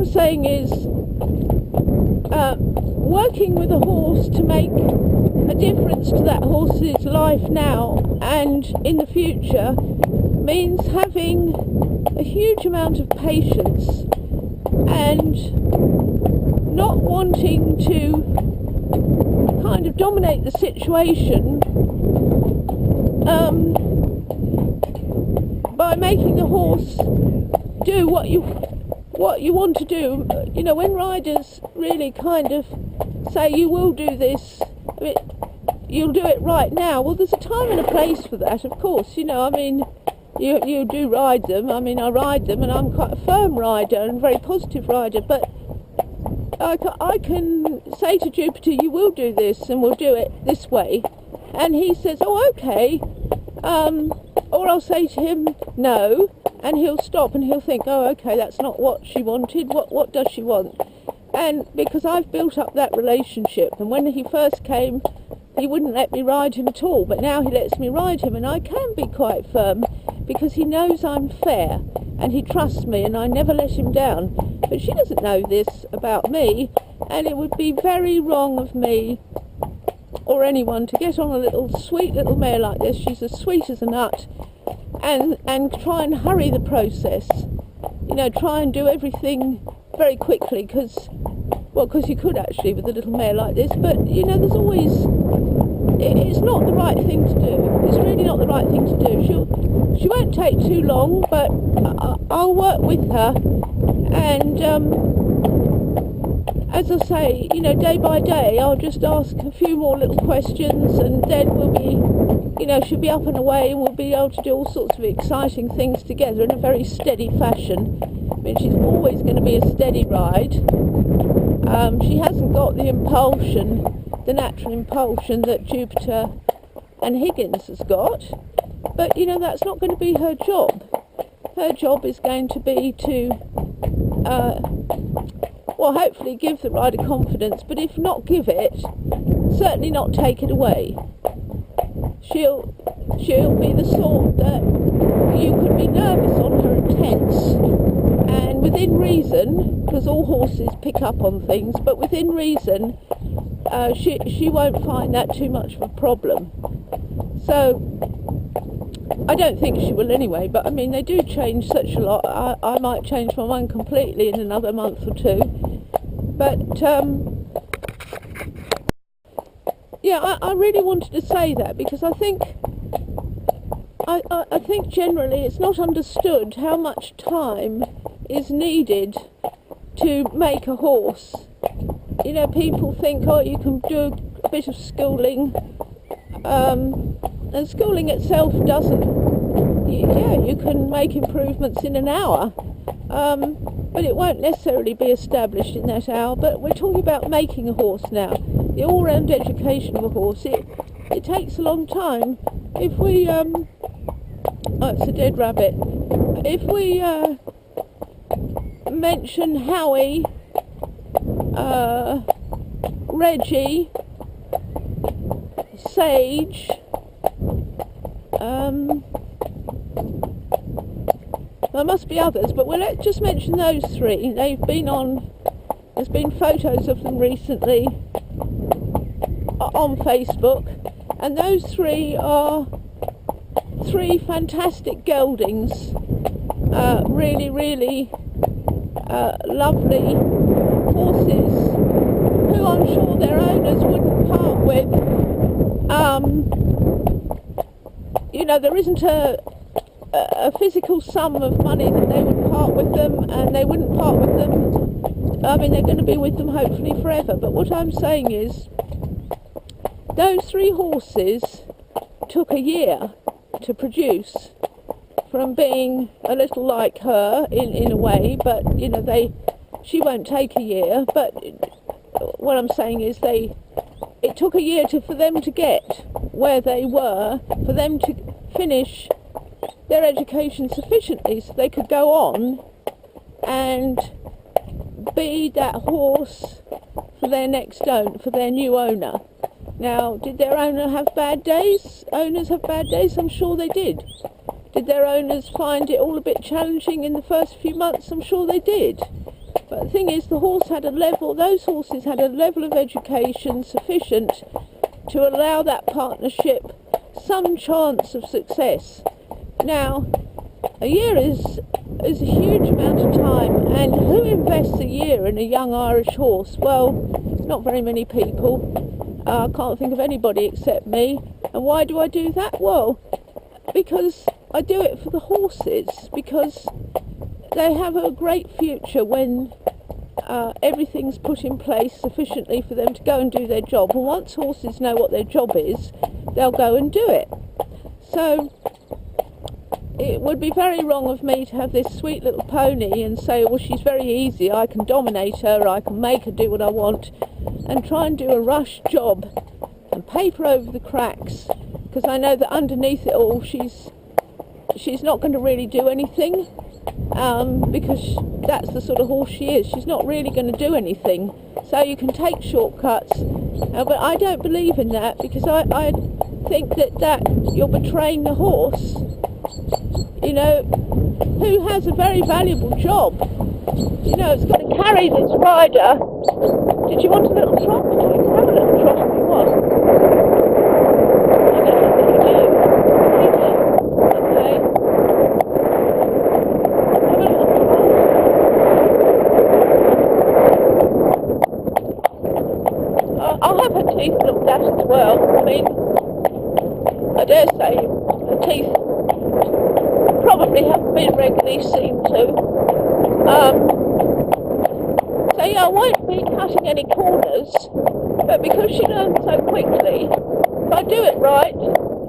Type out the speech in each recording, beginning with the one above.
I'm saying is, working with a horse to make a difference to that horse's life now and in the future means having a huge amount of patience and not wanting to kind of dominate the situation by making the horse do what you want to do. You know, when riders really kind of say, you will do this, you'll do it right now, well, there's a time and a place for that, of course. You know, I mean, you do ride them. I mean, I ride them, and I'm quite a firm rider and a very positive rider, but I can say to Jupiter, you will do this and we'll do it this way, and he says, oh, okay, or I'll say to him no, and he'll stop and he'll think, oh, okay, that's not what she wanted, what does she want? And because I've built up that relationship, and when he first came he wouldn't let me ride him at all, but now he lets me ride him, and I can be quite firm because he knows I'm fair and he trusts me and I never let him down. But she doesn't know this about me, and it would be very wrong of me or anyone to get on a sweet little mare like this. She's as sweet as a nut, and try and hurry the process, you know, try and do everything very quickly, because you could actually with a little mare like this, but you know, there's always, it's not the right thing to do. It's really not the right thing to do. She won't take too long, but I'll work with her, and as I say, you know, day by day I'll just ask a few more little questions, and then we'll be, you know, she'll be up and away, and we'll be able to do all sorts of exciting things together in a very steady fashion. I mean, she's always going to be a steady ride. She hasn't got the natural impulsion that Jupiter and Higgins has got, but you know, that's not going to be her job. Her job is going to be to hopefully give the rider confidence, but if not give it, certainly not take it away. She'll be the sort that you could be nervous on her and tense, and within reason, because all horses pick up on things, but within reason, she won't find that too much of a problem. So I don't think she will anyway, but I mean, they do change such a lot. I might change my mind completely in another month or two, but yeah, I really wanted to say that, because I think generally it's not understood how much time is needed to make a horse. You know, people think, oh, you can do a bit of schooling, and schooling itself doesn't. Yeah, you can make improvements in an hour, but it won't necessarily be established in that hour. But we're talking about making a horse now. The all-round education of a horse, it takes a long time. If we, oh, it's a dead rabbit. If we mention Howie, Reggie, Sage, there must be others, but let's just mention those three. They've been on, there's been photos of them recently on Facebook, and those three are three fantastic geldings, really, really lovely horses who I'm sure their owners wouldn't part with. You know, there isn't a physical sum of money that they would part with them, and they wouldn't part with them. I mean, they're going to be with them hopefully forever, but what I'm saying is, those three horses took a year to produce, from being a little like her in a way, but you know, she won't take a year, but what I'm saying is it took a year for them to get where they were, for them to finish their education sufficiently so they could go on and be that horse for their new owner. Now, did their owner have bad days? Owners have bad days? I'm sure they did. Did their owners find it all a bit challenging in the first few months? I'm sure they did. But the thing is, those horses had a level of education sufficient to allow that partnership some chance of success. Now, a year is a huge amount of time, and who invests a year in a young Irish horse? Well, not very many people. I can't think of anybody except me. And why do I do that? Well, because I do it for the horses, because they have a great future when everything's put in place sufficiently for them to go and do their job. And once horses know what their job is, they'll go and do it. So it would be very wrong of me to have this sweet little pony and say, well, she's very easy, I can dominate her, I can make her do what I want, and try and do a rush job and paper over the cracks, because I know that underneath it all she's not going to really do anything, because that's the sort of horse she is. She's not really going to do anything. So you can take shortcuts, but I don't believe in that, because I think that you're betraying the horse, you know, who has a very valuable job. You know, it's got to carry this rider. Did you want a little trot? You can have a little trot if you want. I don't know what you do. You do. Okay. Have a little trot. I'll have her teeth looked at as well. I mean, I dare say her teeth probably haven't been regularly seen to. So yeah, I won't be cutting any corners, but because she learns so quickly, if I do it right,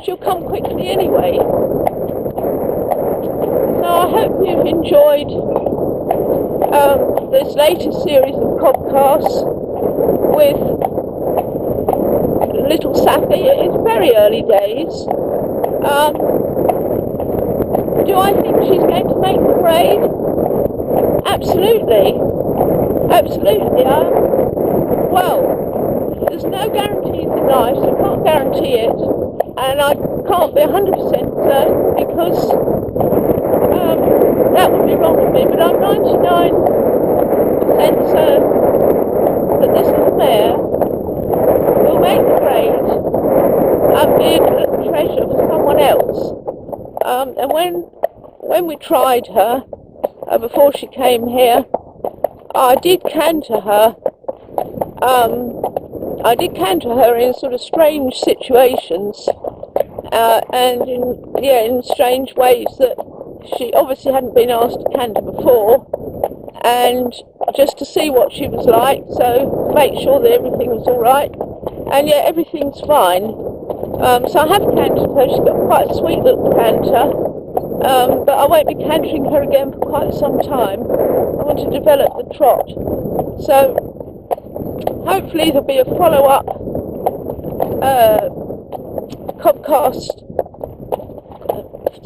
she'll come quickly anyway. So I hope you've enjoyed this latest series of CobCasts with little Saffie. It's very early days. Do I think she's going to make the grade? Absolutely. Absolutely. Well, there's no guarantees in life, so I can't guarantee it. And I can't be 100% certain, because that would be wrong of me. But I'm 99% certain that this is mare will make the grade and be a treasure for someone else. And when we tried her, before she came here, I did canter her. I did canter her in sort of strange situations, and in strange ways that she obviously hadn't been asked to canter before, and just to see what she was like, so make sure that everything was all right, and yeah, everything's fine. So I have cantered her. She's got quite a sweet little canter, but I won't be cantering her again for quite some time. I want to develop the trot. So hopefully there'll be a follow-up CobCast,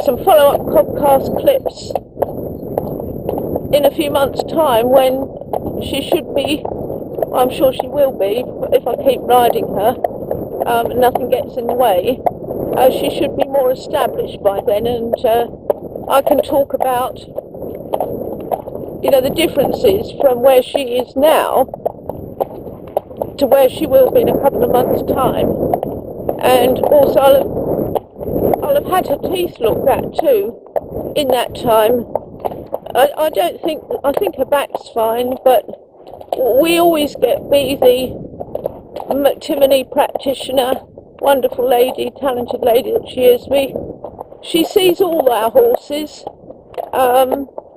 some follow-up CobCast clips in a few months' time, when she should be, I'm sure she will be, if I keep riding her, and nothing gets in the way. She should be more established by then, and I can talk about, you know, the differences from where she is now to where she will be in a couple of months' time. And also I'll have had her teeth looked at too in that time. I think her back's fine, but we always get B, the McTimony practitioner, wonderful lady, talented lady that she is. She sees all our horses,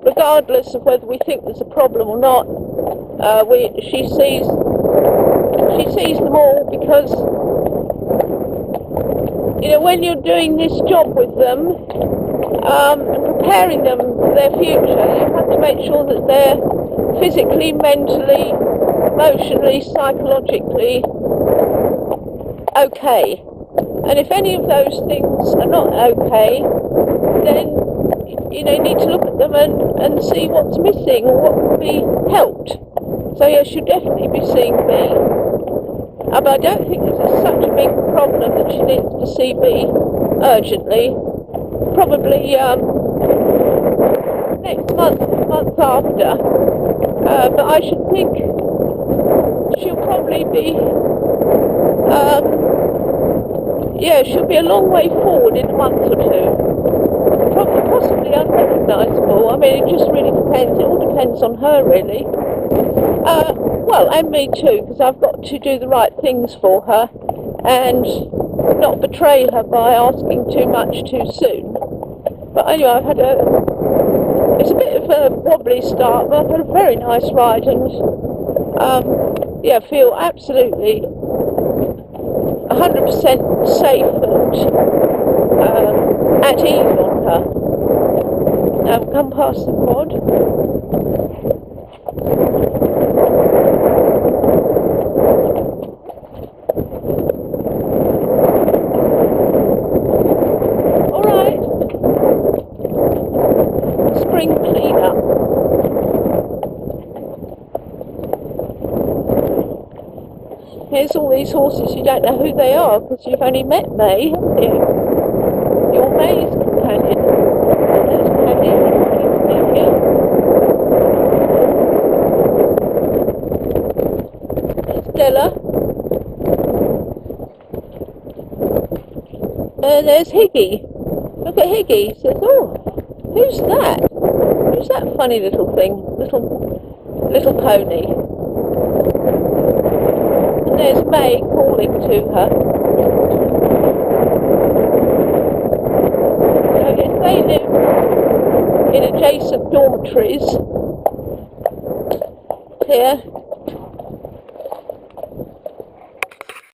regardless of whether we think there's a problem or not. She sees them all, because, you know, when you're doing this job with them, and preparing them for their future, you have to make sure that they're physically, mentally, emotionally, psychologically okay. And if any of those things are not okay, then, you know, you need to look at them and see what's missing or what can be helped. So yes, you'll definitely be seeing me. But I don't think this is such a big problem that she needs to see me urgently. Probably next month, the month after. But I should think she'll probably be, she'll be a long way forward in a month or two. Probably, possibly unrecognisable. I mean, it just really depends. It all depends on her, really. Well, and me too, because I've got to do the right things for her and not betray her by asking too much too soon. But anyway, it's a bit of a wobbly start, but I've had a very nice ride and feel absolutely 100% safe and at ease on her. Now I've come past the quad. Alright. Spring clean-up. Here's all these horses, you don't know who they are because you've only met May, haven't you? Your May's companion. There's Paddy. There's Della. And there's Higgy. Look at Higgy. He says, oh, who's that? Who's that funny little thing? Little pony. And there's May calling to her. So if they live in adjacent dormitories here,